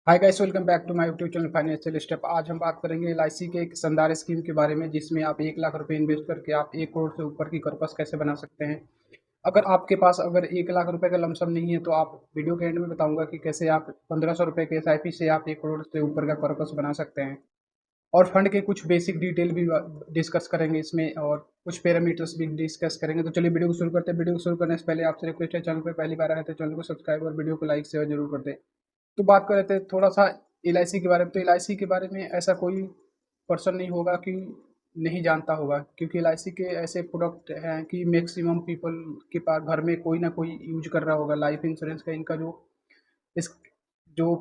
Hi guys, welcome back to my YouTube channel financial step. आज हम बात करेंगे एलआईसी के एक शानदार स्कीम के बारे में, जिसमें आप 1 लाख रुपए इन्वेस्ट करके आप 1 करोड़ से ऊपर की कर्पस कैसे बना सकते हैं। अगर आपके पास अगर 1 लाख रुपए का लमसम नहीं है तो आप वीडियो के एंड में बताऊंगा कि कैसे आप 1500 रुपए के एसआईपी से आप 1 करोड़ से ऊपर का कर्पस बना सकते हैं। और फंड के कुछ बेसिक डिटेल भी डिस्कस करेंगे इसमें, और कुछ पैरामीटर्स भी डिस्कस करेंगे। तो चलिए वीडियो को शुरू करते हैं। वीडियो को शुरू करने से पहले आपसे रिक्वेस्ट है, चैनल पर पहली बार आए तो चैनल को सब्सक्राइब और वीडियो को लाइक शेयर जरूर कर दें। तो बात कर रहे थे थोड़ा सा एलआईसी के बारे में। तो एलआईसी के बारे में ऐसा कोई पर्सन नहीं होगा कि नहीं जानता होगा, क्योंकि एलआईसी के ऐसे प्रोडक्ट हैं कि मैक्सिमम पीपल के पास घर में कोई ना कोई यूज कर रहा होगा लाइफ इंश्योरेंस का। इनका इस जो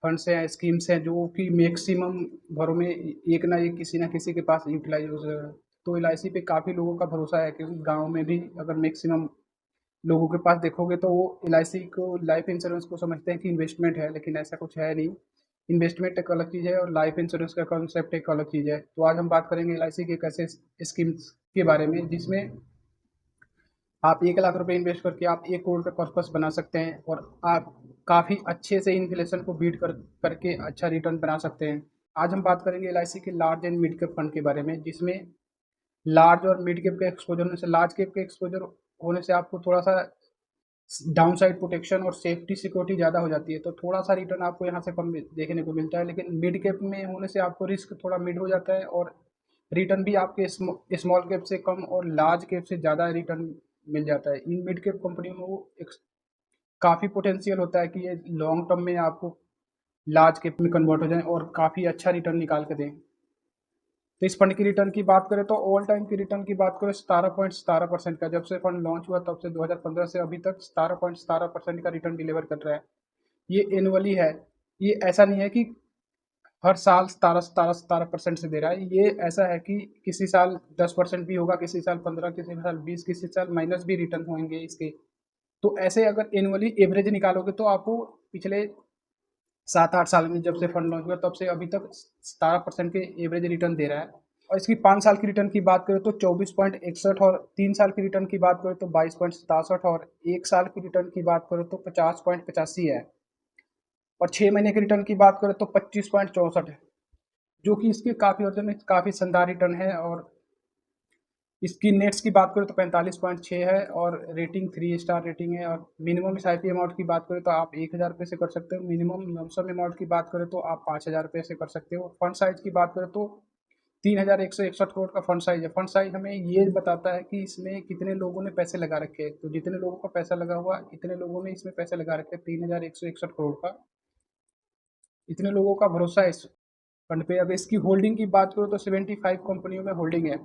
फंड्स हैं, स्कीम्स हैं, जो कि मैक्सिमम घरों में एक ना एक किसी ना किसी के पास यूटिलाइज हो रहा है। तो एलआईसी पे काफ़ी लोगों का भरोसा है, क्योंकि गाँव में भी अगर मैक्सिमम लोगों के पास देखोगे तो वो एलआईसी को, लाइफ इंश्योरेंस को समझते हैं कि इन्वेस्टमेंट है, लेकिन ऐसा कुछ है नहीं। इन्वेस्टमेंट एक अलग चीज़ है और लाइफ इंश्योरेंस का कॉन्सेप्ट एक अलग चीज़ है। तो आज हम बात करेंगे एलआईसी के कैसे स्कीम्स के बारे में, जिसमें आप 1 लाख रुपए इन्वेस्ट करके आप 1 करोड़ का कॉर्पस बना सकते हैं, और आप काफ़ी अच्छे से इन्फ्लेशन को बीट करके अच्छा रिटर्न बना सकते हैं। आज हम बात करेंगे एलआईसी के large and mid cap fund के बारे में, जिसमें लार्ज और मिड कैप का एक्सपोजर होने से, लार्ज कैप के एक्सपोजर होने से आपको थोड़ा सा डाउन साइड प्रोटेक्शन और सेफ्टी सिक्योरिटी ज़्यादा हो जाती है, तो थोड़ा सा रिटर्न आपको यहाँ से कम देखने को मिलता है। लेकिन मिड कैप में होने से आपको रिस्क थोड़ा मिड हो जाता है, और रिटर्न भी आपके स्मॉल कैप से कम और लार्ज कैप से ज़्यादा रिटर्न मिल जाता है। इन मिड कैप कंपनियों में वो एक काफ़ी पोटेंशियल होता है कि ये लॉन्ग टर्म में आपको लार्ज कैप में कन्वर्ट हो जाए और काफ़ी अच्छा रिटर्न निकाल के दें। तो इस फंड की रिटर्न की बात करें तो ऑल टाइम की रिटर्न की बात करें 17.17% का। जब से फंड लॉन्च हुआ तब से 2015 से अभी तक 17.17% का रिटर्न डिलीवर कर रहा है। ये एनुअली है, ये ऐसा नहीं है कि हर साल 17 17 17% से दे रहा है। ये ऐसा है कि किसी साल 10% भी होगा, किसी साल 15, किसी साल 20, किसी साल माइनस भी रिटर्न होंगे इसके। तो ऐसे अगर एनुअली एवरेज निकालोगे तो आपको पिछले 7 8 साल में, जब से फंड लॉन्च हुआ तब से अभी तक 17% के एवरेज रिटर्न दे रहा है। और इसकी 5 साल की रिटर्न की बात करें तो 24.61, और 3 साल की रिटर्न की बात करें तो 22.67, और 1 साल की रिटर्न की बात करें तो 50.85 है, और 6 महीने की रिटर्न की बात करें तो 25.64 है, जो कि इसके काफ़ी अर्जन में काफ़ी शानदार रिटर्न है। और इसकी नेट्स की बात करें तो 45.6 है, और रेटिंग 3 स्टार रेटिंग है। और मिनिमम एसआईपी अमाउंट की बात करें तो आप 1000 रुपये से कर सकते हो। मिनिमम लमसम अमाउंट की बात करें तो आप 5000 रुपये से कर सकते हो। फंड साइज की बात करें तो 3161 करोड़ का फंड साइज है। फंड साइज हमें ये बताता है कि इसमें कितने लोगों ने पैसे लगा रखे हैं। तो जितने लोगों का पैसा लगा हुआ, इतने लोगों ने इसमें पैसे लगा रखे हैं, 3161 करोड़ का। इतने लोगों का भरोसा है इस फंड पे। अब इसकी होल्डिंग की बात करूँ तो 75 कंपनियों में होल्डिंग है।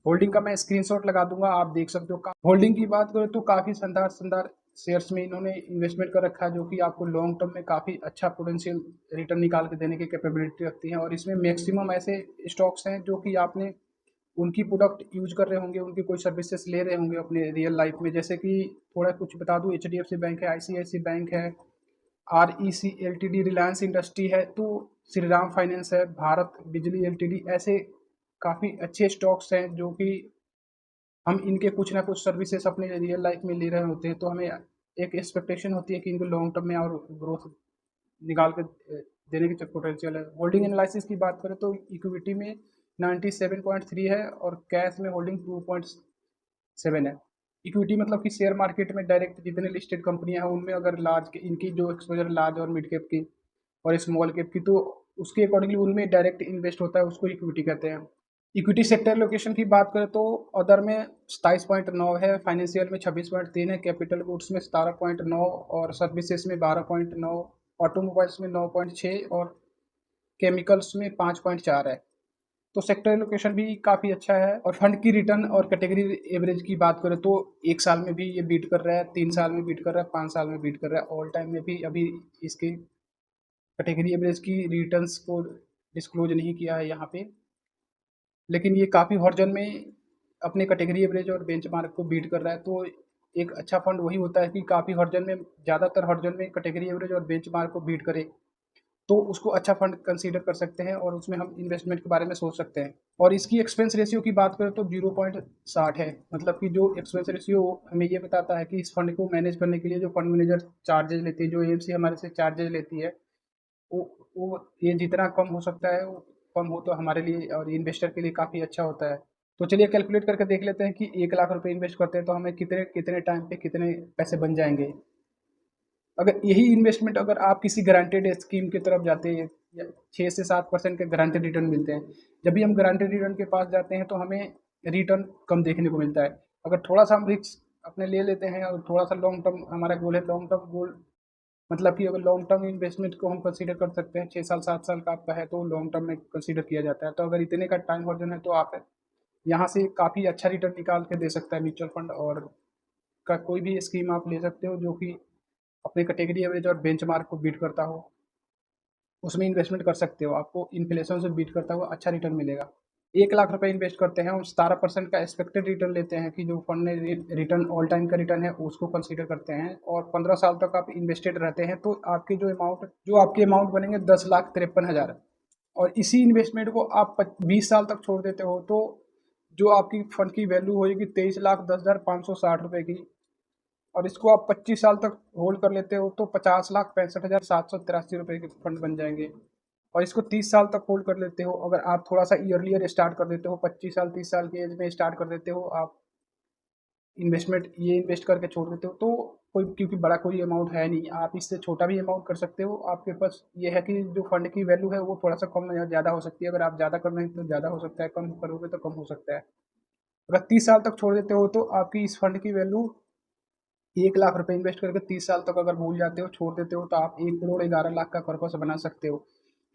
होल्डिंग का मैं स्क्रीनशॉट लगा दूंगा, आप देख सकते हो। होल्डिंग की बात करें तो काफ़ी शानदार शानदार शेयर्स में इन्होंने इन्वेस्टमेंट कर रखा है, जो कि आपको लॉन्ग टर्म में काफ़ी अच्छा पोटेंशियल रिटर्न निकाल के देने की कैपेबिलिटी रखती हैं। और इसमें मैक्सिमम ऐसे स्टॉक्स हैं जो कि आपने उनकी प्रोडक्ट यूज कर रहे होंगे, उनकी कोई सर्विसेज ले रहे होंगे अपने रियल लाइफ में। जैसे कि थोड़ा कुछ बता दूं, एचडीएफसी बैंक है, आईसीआईसी बैंक है, आरईसी एलटीडी, रिलायंस इंडस्ट्री है, तो श्रीराम फाइनेंस है, भारत बिजली एलटीडी, ऐसे काफ़ी अच्छे स्टॉक्स हैं जो कि हम इनके कुछ ना कुछ सर्विसेज अपने रियल लाइफ में ले रहे होते हैं। तो हमें एक एक्सपेक्टेशन होती है कि इनको लॉन्ग टर्म में और ग्रोथ निकाल के देने की पोटेंशियल है। होल्डिंग एनालिसिस की बात करें तो इक्विटी में 97.3 है, और कैश में होल्डिंग 2.7 है। इक्विटी मतलब कि शेयर मार्केट में डायरेक्ट जितने लिस्टेड कंपनियां हैं उनमें अगर लार्ज इनकी जो एक्सपोजर लार्ज और मिड कैप की और स्मॉल कैप की, तो उसके अकॉर्डिंगली उनमें डायरेक्ट इन्वेस्ट होता है, उसको इक्विटी कहते हैं। इक्विटी सेक्टर लोकेशन की बात करें तो अदर में 27.9 है, फाइनेंशियल में 26.3 है, कैपिटल गुड्स में 17.9, और सर्विसेज में 12.9, ऑटोमोबाइल्स में 9.6, और केमिकल्स में 5.4 है। तो सेक्टर लोकेशन भी काफ़ी अच्छा है। और फंड की रिटर्न और कैटेगरी एवरेज की बात करें तो 1 साल में भी ये बीट कर रहा है, 3 साल में बीट कर रहा है, 5 साल में बीट कर रहा है। ऑल टाइम में भी अभी इसकी कैटेगरी एवरेज की रिटर्न्स को डिस्क्लोज नहीं किया है यहाँ पे, लेकिन ये काफ़ी हॉर्जन में अपने कैटेगरी एवरेज और बेंचमार्क को बीट कर रहा है। तो एक अच्छा फंड वही होता है कि काफ़ी हॉर्जन में, ज़्यादातर हॉर्जन में कैटेगरी एवरेज और बेंचमार्क को बीट करे, तो उसको अच्छा फंड कंसीडर कर सकते हैं, और उसमें हम इन्वेस्टमेंट के बारे में सोच सकते हैं। और इसकी एक्सपेंस रेशियो की बात करें तो 0.60 है, मतलब कि जो एक्सपेंस रेशियो हमें ये बताता है कि इस फंड को मैनेज करने के लिए जो फंड मैनेजर चार्जेज लेती है, जो एएमसी हमारे से चार्जेज लेती है, वो वो ये जितना कम हो सकता है, वो कम हो तो हमारे लिए और इन्वेस्टर के लिए काफ़ी अच्छा होता है। तो चलिए कैलकुलेट करके देख लेते हैं कि 1 लाख रुपए इन्वेस्ट करते हैं तो हमें कितने कितने टाइम पे कितने पैसे बन जाएँगे। अगर यही इन्वेस्टमेंट अगर आप किसी गारंटेड स्कीम की तरफ जाते हैं या 6 से 7% के गारंटेड रिटर्न मिलते हैं। जब भी हम गारंटेड रिटर्न के पास जाते हैं तो हमें रिटर्न कम देखने को मिलता है। अगर थोड़ा-सा हम रिस्क अपने ले लेते हैं और थोड़ा-सा लॉन्ग टर्म हमारा गोल है, लॉन्ग टर्म गोल मतलब कि अगर लॉन्ग टर्म इन्वेस्टमेंट को हम कंसीडर कर सकते हैं, 6 साल 7 साल का आपका है तो लॉन्ग टर्म में कंसीडर किया जाता है। तो अगर इतने का टाइम होरिज़न है तो आप यहाँ से काफ़ी अच्छा रिटर्न निकाल के दे सकता है म्यूचुअल फंड और का कोई भी स्कीम आप ले सकते हो जो कि अपने कैटेगरी एवरेज और बेंचमार्क को बीट करता हो, उसमें इन्वेस्टमेंट कर सकते हो। आपको इन्फ्लेशन से बीट करता हुआ अच्छा रिटर्न मिलेगा। 1 लाख रुपए इन्वेस्ट करते हैं, हम 17% का एक्सपेक्टेड रिटर्न लेते हैं कि जो फंड ने रिटर्न ऑल टाइम का रिटर्न है उसको कंसीडर करते हैं और 15 साल तक आप इन्वेस्टेड रहते हैं तो आपके जो आपके अमाउंट बनेंगे 10,53,000 और इसी इन्वेस्टमेंट को आप 20 साल तक छोड़ देते हो तो जो आपकी फंड की वैल्यू होएगी 23,10,560 रुपए की और इसको आप 25 साल तक होल्ड कर लेते हो तो 50,65,783 रुपए के फंड बन जाएंगे। और इसको 30 साल तक होल्ड कर लेते हो, अगर आप थोड़ा सा ईयरलियर स्टार्ट कर देते हो, 25 साल 30 साल की एज में स्टार्ट कर देते हो आप इन्वेस्टमेंट, ये इन्वेस्ट करके छोड़ देते हो तो कोई, क्योंकि बड़ा कोई अमाउंट है नहीं, आप इससे छोटा भी अमाउंट कर सकते हो। आपके पास ये है कि जो फंड की वैल्यू है वो थोड़ा सा कम या ज़्यादा हो सकती है। अगर आप ज़्यादा कर रहे हैं तो ज़्यादा हो सकता है, कम करोगे तो कम हो सकता है। अगर 30 साल तक छोड़ देते हो तो आपकी इस फंड की वैल्यू 1 लाख रुपए इन्वेस्ट करके 30 साल तक अगर भूल जाते हो, छोड़ देते हो तो आप 1 करोड़ 11 लाख का पर्पस बना सकते हो।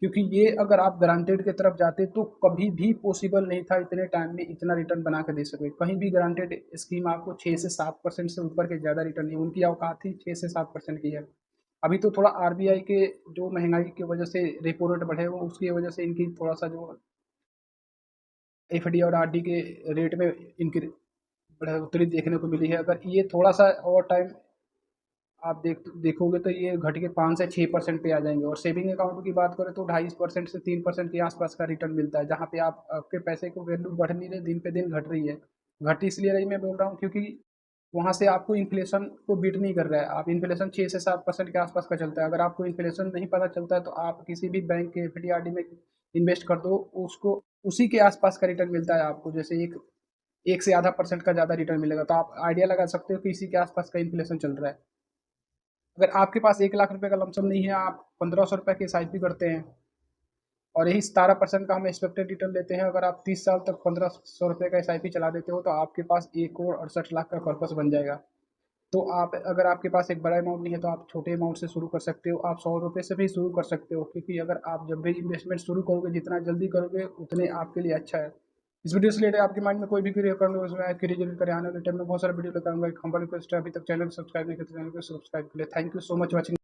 क्योंकि ये अगर आप गारंटेड की तरफ जाते तो कभी भी पॉसिबल नहीं था इतने टाइम में इतना रिटर्न बना के दे सके। कहीं भी गारंटेड स्कीम आपको 6 से 7% से ऊपर के ज़्यादा रिटर्न नहीं, उनकी औकात ही 6 से 7% की है। अभी तो थोड़ा आरबीआई के जो महँगाई की वजह से रेपो रेट बढ़े हो उसकी वजह से इनकी थोड़ा-सा जो एफडी और आरडी के रेट में इनकी बढ़ोतरी देखने को मिली है। अगर ये थोड़ा-सा और टाइम आप देखोगे तो ये घट के 5 से 6% पे आ जाएँगे और सेविंग अकाउंट की बात करें तो 2.5% से 3% के आसपास का रिटर्न मिलता है, जहाँ पे आप आपके पैसे को वैल्यू बढ़ नहीं रही, दिन पे दिन घट रही है। घट इसलिए रही मैं बोल रहा हूँ क्योंकि वहाँ से आपको इन्फ्लेशन को बीट नहीं कर रहा है। आप इन्फ्लेशन 6 से 7% के आसपास का चलता है। अगर आपको इन्फ्लेशन नहीं पता चलता है तो आप किसी भी बैंक के एफडी आरडी में इन्वेस्ट कर दो, उसको उसी के आसपास का रिटर्न मिलता है आपको। जैसे 1 से आधा परसेंट का ज़्यादा रिटर्न मिलेगा, तो आप आइडिया लगा सकते हो कि इसी के आसपास का इन्फ्लेशन चल रहा है। अगर आपके पास 1 लाख रुपए का लमसम नहीं है, आप 1500 रुपए की एसआईपी करते हैं और यही 17% का हम एक्सपेक्टेड रिटर्न लेते हैं। अगर आप 30 साल तक 1500 रुपए का एसआईपी चला देते हो तो आपके पास 1 करोड़ 68 लाख का कॉर्पस बन जाएगा। तो आप, अगर आपके पास एक बड़ा अमाउंट नहीं है तो आप छोटे अमाउंट से शुरू कर सकते हो। आप 100 रुपए से भी शुरू कर सकते हो, क्योंकि अगर आप जब भी इन्वेस्टमेंट शुरू करोगे, जितना जल्दी करोगे उतने आपके लिए अच्छा है। इस वीडियो से रिलेटेड आपके माइंड में कोई भी क्वेरी कर लो, उसमें क्वेरी जरूर करें। आने वाले टाइम में बहुत सारे वीडियो लेकर आऊंगा। एक हम्बल रिक्वेस्ट है, अभी तक चैनल को सब्सक्राइब नहीं किया तो चैनल को सब्सक्राइब कर ले। Thank you so much watching.